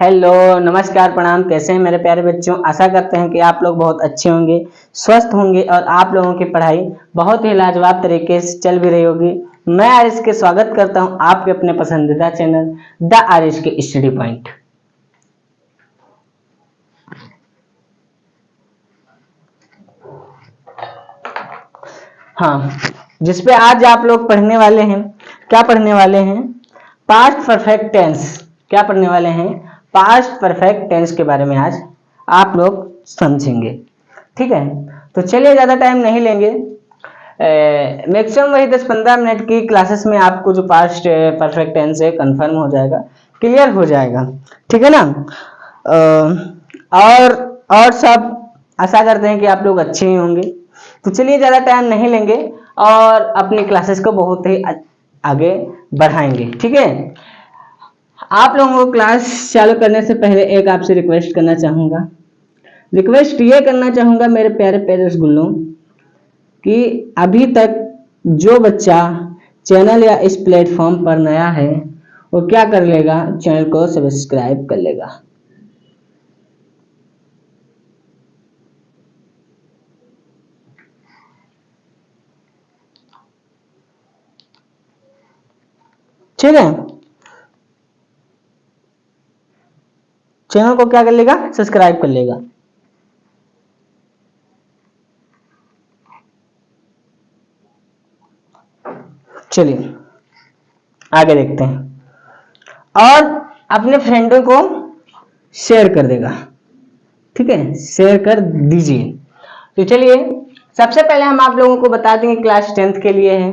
Hello, नमस्कार, प्रणाम। कैसे हैं मेरे प्यारे बच्चों? आशा करते हैं कि आप लोग बहुत अच्छे होंगे, स्वस्थ होंगे और आप लोगों की पढ़ाई बहुत ही लाजवाब तरीके से चल भी रही होगी। मैं आरिश के स्वागत करता हूं आपके अपने पसंदीदा चैनल द आरिश के स्टडी पॉइंट। हाँ, जिसपे आज आप लोग पढ़ने वाले हैं। क्या पढ़ने वाले हैं? Past perfect tense. क्या पढ़ने वाले हैं? पास्ट परफेक्ट टेंस के बारे में आज आप लोग समझेंगे। ठीक है, तो चलिए ज़्यादा टाइम नहीं लेंगे। मैक्सिमम वही 10-15 मिनट की क्लासेस में आपको जो पास्ट परफेक्ट टेंस है कंफर्म हो जाएगा, क्लियर हो जाएगा। ठीक है ना? और सब आशा करते हैं कि आप लोग अच्छे ही होंगे। तो चलिए ज़्यादा टाइम नहीं लेंगे और अपनी क्लासेस को बहुत ही आगे बढ़ाएंगे। ठीक है, आप लोगों को क्लास चालू करने से पहले एक आपसे रिक्वेस्ट करना चाहूँगा। रिक्वेस्ट ये करना चाहूँगा मेरे प्यारे प्यारे रसगुल्लों कि अभी तक जो बच्चा चैनल या इस प्लेटफॉर्म पर नया है वो क्या कर लेगा? चैनल को सब्सक्राइब कर लेगा। ठीक है, चैनल को क्या कर लेगा? सब्सक्राइब कर लेगा। चलिए आगे देखते हैं और अपने फ्रेंडों को शेयर कर देगा। ठीक है, शेयर कर दीजिए। तो चलिए सबसे पहले हम आप लोगों को बता देंगे क्लास 10th के लिए है।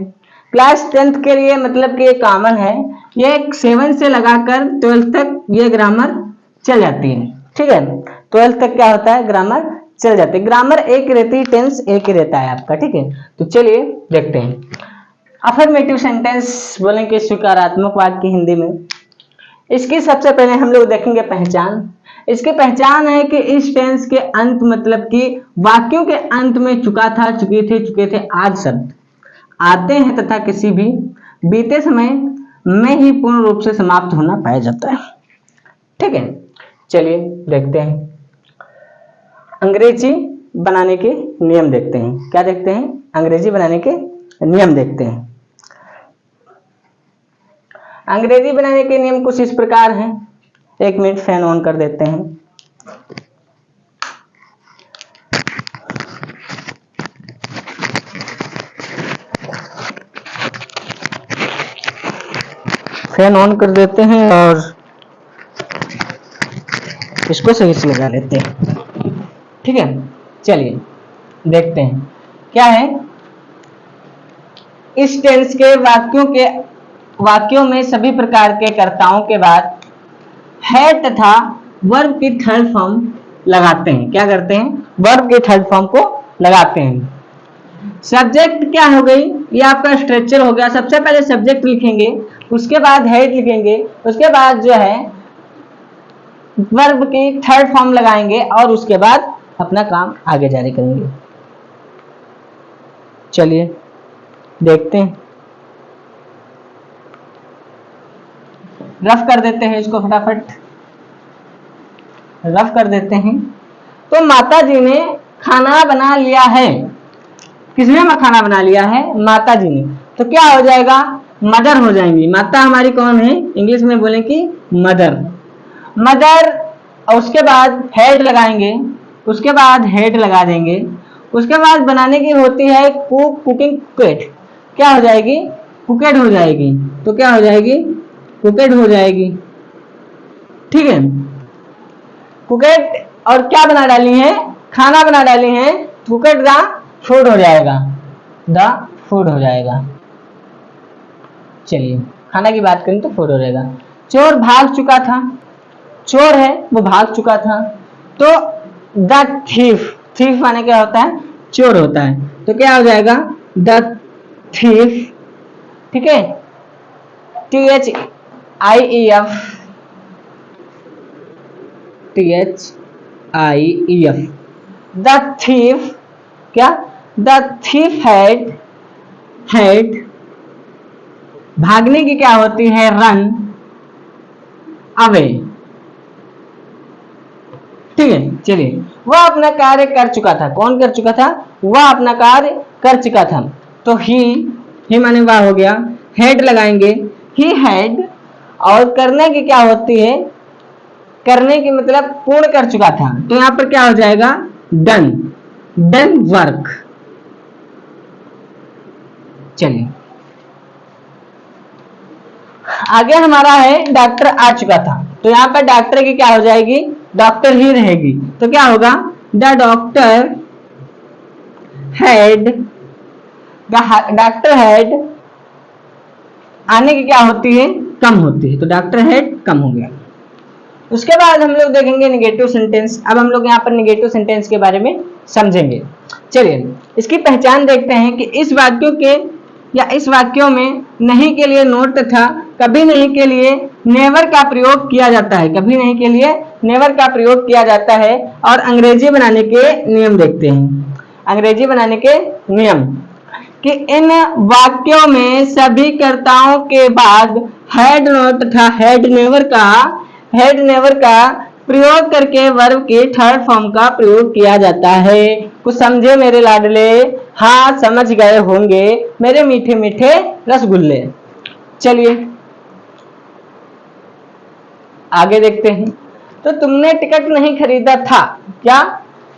क्लास 10th के लिए मतलब कि ये कॉमन है, ये 7 से लगाकर 12th तक ये ग्रामर चल जाती है। ठीक है, 12th तक क्या होता है? ग्रामर चल जाती है। ग्रामर एक रहती है, टेंस एक ही रहता है आपका। ठीक है, तो चलिए देखते हैं। अफर्मेटिव सेंटेंस बोलेंगे स्वीकारात्मक वाक्य हिंदी में। इसकी सबसे पहले हम लोग देखेंगे पहचान। इसकी पहचान है कि इस टेंस के अंत मतलब कि वाक्यों के अंत में चुका था, चुके थे आज शब्द आते हैं तथा किसी भी बीते समय में ही पूर्ण रूप से समाप्त होना पाया जाता है। ठीक है, चलिए देखते हैं। अंग्रेजी बनाने के नियम देखते हैं। क्या देखते हैं? अंग्रेजी बनाने के नियम देखते हैं। अंग्रेजी बनाने के नियम कुछ इस प्रकार हैं। एक मिनट, फैन ऑन कर देते हैं। फैन ऑन कर देते हैं और इसको सही से लगा लेते हैं। ठीक है, चलिए देखते हैं क्या है। इस टेंस के वाक्यों में सभी प्रकार के कर्ताओं के बाद है तथा वर्ब की थर्ड फॉर्म लगाते हैं। क्या करते हैं? वर्ब की थर्ड फॉर्म को लगाते हैं। सब्जेक्ट क्या हो गई? ये आपका स्ट्रक्चर हो गया। सबसे पहले सब्जेक्ट लिखेंगे, उसके बाद हेड लिखेंगे, उसके बाद जो है वर्ब की थर्ड फॉर्म लगाएंगे और उसके बाद अपना काम आगे जारी करेंगे। चलिए देखते हैं। रफ कर देते हैं इसको, फटाफट रफ कर देते हैं। तो माता जी ने खाना बना लिया है। किसने खाना बना लिया है? माता जी ने। तो क्या हो जाएगा? मदर हो जाएंगी। माता हमारी कौन है? इंग्लिश में बोले कि मदर। मदर और उसके बाद हेड लगाएंगे, उसके बाद हेड लगा देंगे, उसके बाद बनाने की होती है कुकिंग कुकेड। क्या हो जाएगी? कुकेड हो जाएगी। तो क्या हो जाएगी? कुकेड हो जाएगी। ठीक है, कुकेड और क्या बना डाली है? खाना बना डाली है। कुकेड द फूड हो जाएगा, द फूड हो जाएगा। चलिए खाना की बात करें तो फूड हो जाएगा। चोर भाग चुका था। चोर है वो भाग चुका था, तो द थीफ। थीफ माने क्या होता है? चोर होता है। तो क्या हो जाएगा? The thief. ठीक है, THIEF, THIEF, द थीफ। क्या? द थीफ हैड भागने की क्या होती है? Run away. चलिए, वह अपना कार्य कर चुका था। कौन कर चुका था? वह अपना कार्य कर चुका था। तो ही माने वह हो गया, हेड लगाएंगे, ही हैड, और करने की क्या होती है? करने की मतलब पूर्ण कर चुका था, तो यहां पर क्या हो जाएगा? Done, done work. चलिए आगे हमारा है डॉक्टर आ चुका था, तो यहां पर डॉक्टर की क्या हो जाएगी? डॉक्टर ही रहेगी। तो क्या होगा? The doctor had, doctor had आने की क्या होती है? कम होती है, तो डॉक्टर हैड कम हो गया। उसके बाद हम लोग देखेंगे निगेटिव सेंटेंस। अब हम लोग यहाँ पर निगेटिव सेंटेंस के बारे में समझेंगे। चलिए इसकी पहचान देखते हैं कि इस वाक्यों के या इस वाक्यों में नहीं के लिए नोट था, कभी नहीं के लिए नेवर का प्रयोग किया जाता है, कभी नहीं के लिए नेवर का प्रयोग किया जाता है। और अंग्रेजी बनाने के नियम देखते हैं। अंग्रेजी बनाने के नियम कि इन वाक्यों में सभी कर्ताओं के बाद हैड नॉट था, हेड नेवर का प्रयोग करके वर्ब के थर्ड फॉर्म का प्रयोग किया जाता है। कुछ समझे मेरे लाडले? हाँ समझ गए होंगे मेरे मीठे मीठे रसगुल्ले। चलिए आगे देखते हैं। तो तुमने टिकट नहीं खरीदा था, क्या?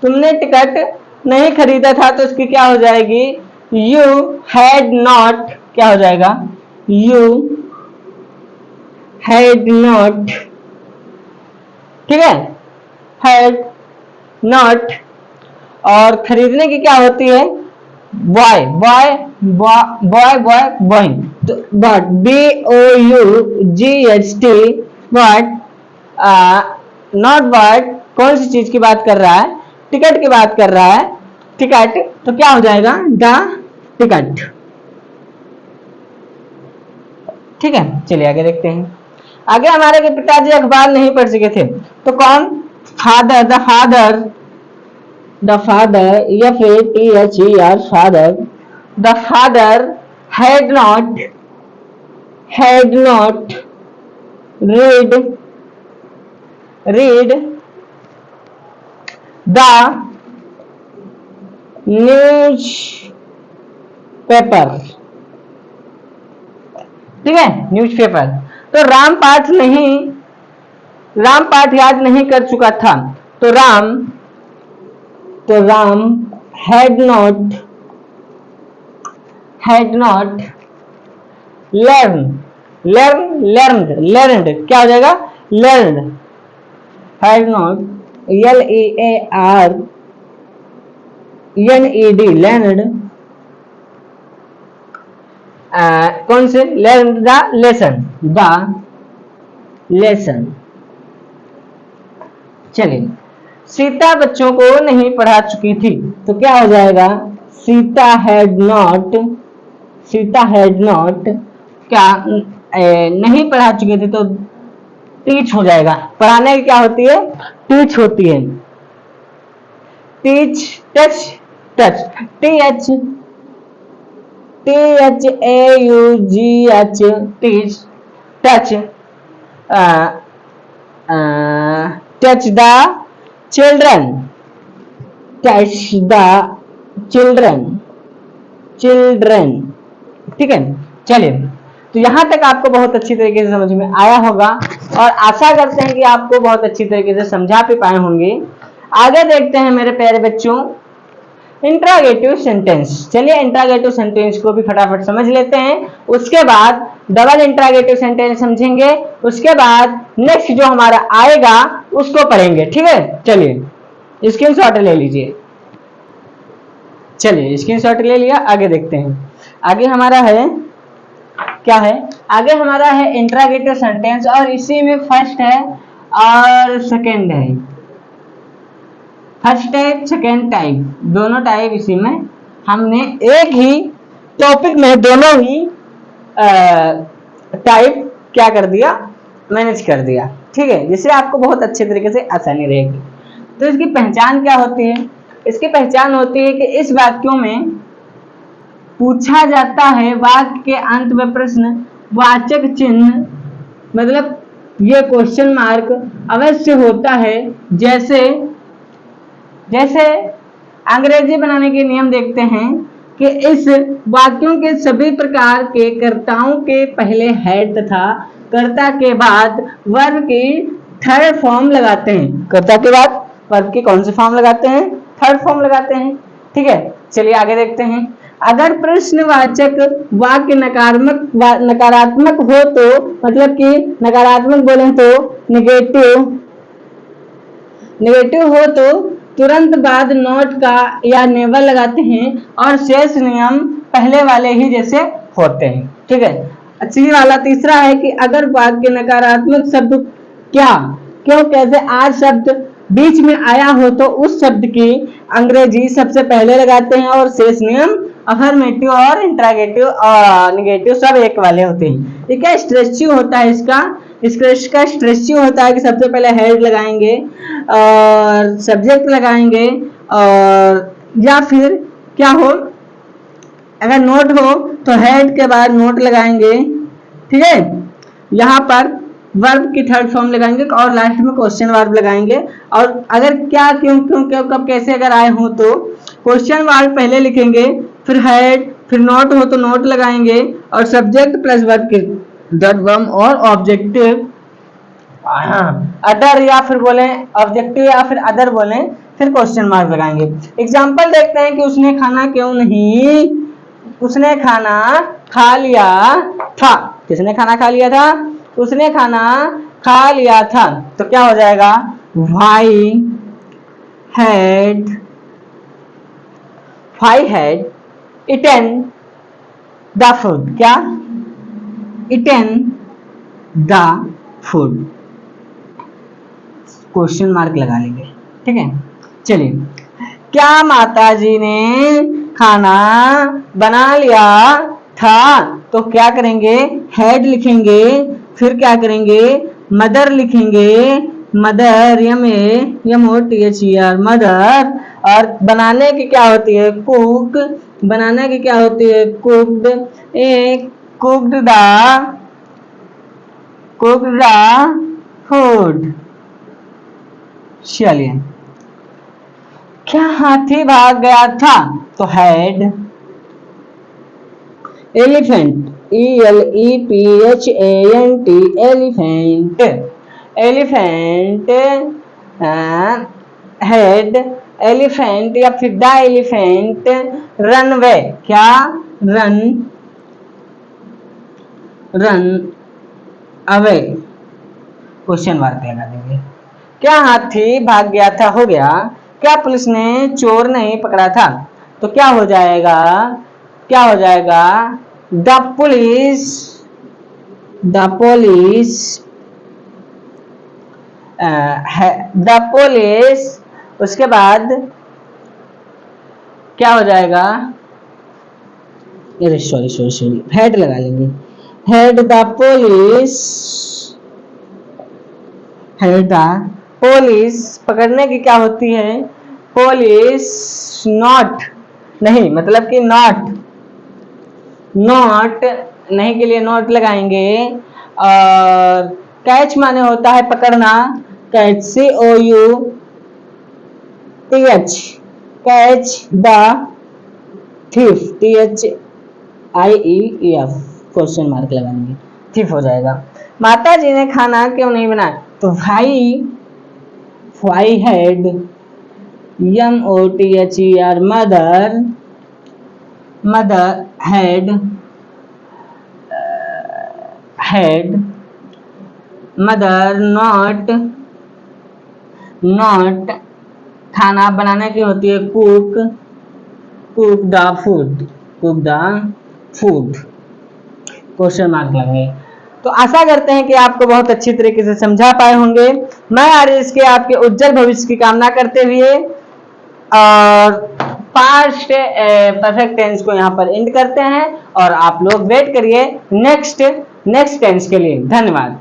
तुमने टिकट नहीं खरीदा था, तो इसकी क्या हो जाएगी? यू हैड नॉट, क्या हो जाएगा? यू हैड नॉट, ठीक है, हैड नॉट। और खरीदने की क्या होती है? Boy, boy boy boy boy, तो but BOUGHT, but not but कौन सी चीज की बात कर रहा है? टिकट की बात कर रहा है, टिकट, तो क्या हो जाएगा? द टिकट, ठीक है। चलिए आगे देखते हैं। आगे हमारे के पिताजी अखबार नहीं पढ़ सके थे, तो कौन? Father, the father, the father, FATHER, father, the father had not read the news paper, ठीक है, न्यूज़पेपर। तो राम पाठ याद नहीं कर चुका था, तो राम हैड नॉट लर्नड, क्या हो जाएगा? Learned, had not LEARNED, learned, कौन से? Learn the lesson. चलिए सीता बच्चों को नहीं पढ़ा चुकी थी, तो क्या हो जाएगा? सीता हैड नॉट क्या नहीं पढ़ा चुकी थी, तो टीच हो जाएगा। पढ़ाने की क्या होती है? टीच होती है। Teach, touch, THAUGH, teach, touch, touch the children, ठीक है। चलिए तो यहां तक आपको बहुत अच्छी तरीके से समझ में आया होगा, और आशा करते हैं कि आपको बहुत अच्छी तरीके से समझा भी पाए होंगे। आगे देखते हैं मेरे प्यारे बच्चों इंट्रोगेटिव सेंटेंस। चलिए इंट्रोगेटिव सेंटेंस को भी फटाफट समझ लेते हैं, उसके बाद डबल इंट्रोगेटिव सेंटेंस समझेंगे, उसके बाद नेक्स्ट जो हमारा आएगा उसको पढ़ेंगे, ठीक है। चलिए स्क्रीनशॉट ले लीजिए। चलिए स्क्रीनशॉट ले लिया, आगे देखते हैं। आगे हमारा है क्या है? आगे हमारा है इंट्रोगेटिव सेंटेंस, और इसी में फर्स्ट है और सेकंड है। फर्स्ट टाइप, सेकेंड टाइप, दोनों टाइप इसी में हमने एक ही टॉपिक में दोनों ही टाइप क्या कर दिया? मैनेज कर दिया, ठीक है, जिससे आपको बहुत अच्छे तरीके से आसानी रहेगी। तो इसकी पहचान क्या होती है? इसकी पहचान होती है कि इस वाक्यों में पूछा जाता है, वाक्य के अंत में प्रश्न वाचक चिन्ह, मतलब ये क्वेश्चन मार्क अवश्य होता है। जैसे जैसे अंग्रेजी बनाने के नियम देखते हैं कि इस वाक्यों के सभी प्रकार के कर्ताओं के पहले हेड तथा कर्ता के बाद वर्ब की थर्ड फॉर्म लगाते हैं। कर्ता के बाद वर्ब की कौन सी फॉर्म लगाते हैं? थर्ड फॉर्म लगाते हैं। ठीक है, चलिए आगे देखते हैं। अगर प्रश्नवाचक वाक्य नकारात्मक हो तो, मतलब कि नकारात्मक बोले तो नेगेटिव हो तो तुरंत बाद नॉट का या नेवर लगाते हैं और शेष नियम पहले वाले ही जैसे होते हैं। ठीक है, अच्छी वाला तीसरा है कि अगर वाक्य नकारात्मक शब्द क्या, क्यों, कैसे, आज शब्द बीच में आया हो तो उस शब्द की अंग्रेजी सबसे पहले लगाते हैं और शेष नियम अफर्मेटिव और इंट्रागेटिव और निगेटिव सब एक वाले होते हैं। ठीक है, स्ट्रेचिंग होता है इसका स्ट्रेचिंग होता है कि सबसे पहले हेड लगाएंगे और सब्जेक्ट लगाएंगे, और या फिर क्या हो, अगर नोट हो तो हेड के बाद नोट लगाएंगे। ठीक है, यहाँ पर वर्ब की थर्ड फॉर्म लगाएंगे और लास्ट में क्वेश्चन वर्ब लगाएंगे। और अगर क्या, क्यों, कब, कैसे अगर आए हो तो क्वेश्चन वर्ब पहले लिखेंगे, फिर हेड, फिर नोट हो तो नोट लगाएंगे और सब्जेक्ट प्लस वर्ब के डॉट वर्ब और ऑब्जेक्टिव अदर, या फिर बोले ऑब्जेक्टिव या फिर अदर बोले, फिर क्वेश्चन मार्क लगाएंगे। एग्जांपल देखते हैं कि उसने खाना क्यों नहीं, उसने खाना खा लिया था। किसने खाना खा लिया था? उसने खाना खा लिया था। तो क्या हो जाएगा? Why had eaten the food. क्या? Eaten the food, question mark लगा लेंगे। ठीक है, चलिए, क्या माताजी ने खाना बना लिया था? तो क्या करेंगे? हेड लिखेंगे, फिर क्या करेंगे? मदर लिखेंगे, मदर MOTHER मदर, और बनाने की क्या होती है? कुक, बनाने की क्या होती है? Cooked, cooked the food. चलिए, क्या हाथी भाग गया था? तो head elephant ELEPHANT elephant head elephant या फिर द एलिफेंट रन वे। क्या? रन अवे, क्वेश्चन मार्क लगा देंगे। क्या हाथी भाग गया था हो गया। क्या पुलिस ने चोर नहीं पकड़ा था? तो क्या हो जाएगा? द पुलिस, उसके बाद क्या हो जाएगा? सॉरी, हेड लगा लेंगे। हेड द पुलिस पकड़ने की क्या होती है? पुलिस नॉट नहीं, मतलब कि नॉट नहीं के लिए नॉट लगाएंगे। और कैच माने होता है पकड़ना, catch COUTH, catch the thief THIEF, question mark लगाएंगे, थीफ हो जाएगा। माता जी ने खाना क्यों नहीं बनाया? तो why had MOTHER mother had mother not खाना बनाने की होती है cook the food, question mark लगेंगे। तो आशा करते हैं कि आपको बहुत अच्छी तरीके से समझा पाए होंगे। मैं आर्यस के आपके उज्जवल भविष्य की कामना करते हुए और पास्ट परफेक्ट टेंस को यहाँ पर एंड करते हैं और आप लोग वेट करिए नेक्स्ट टेंस के लिए। धन्यवाद।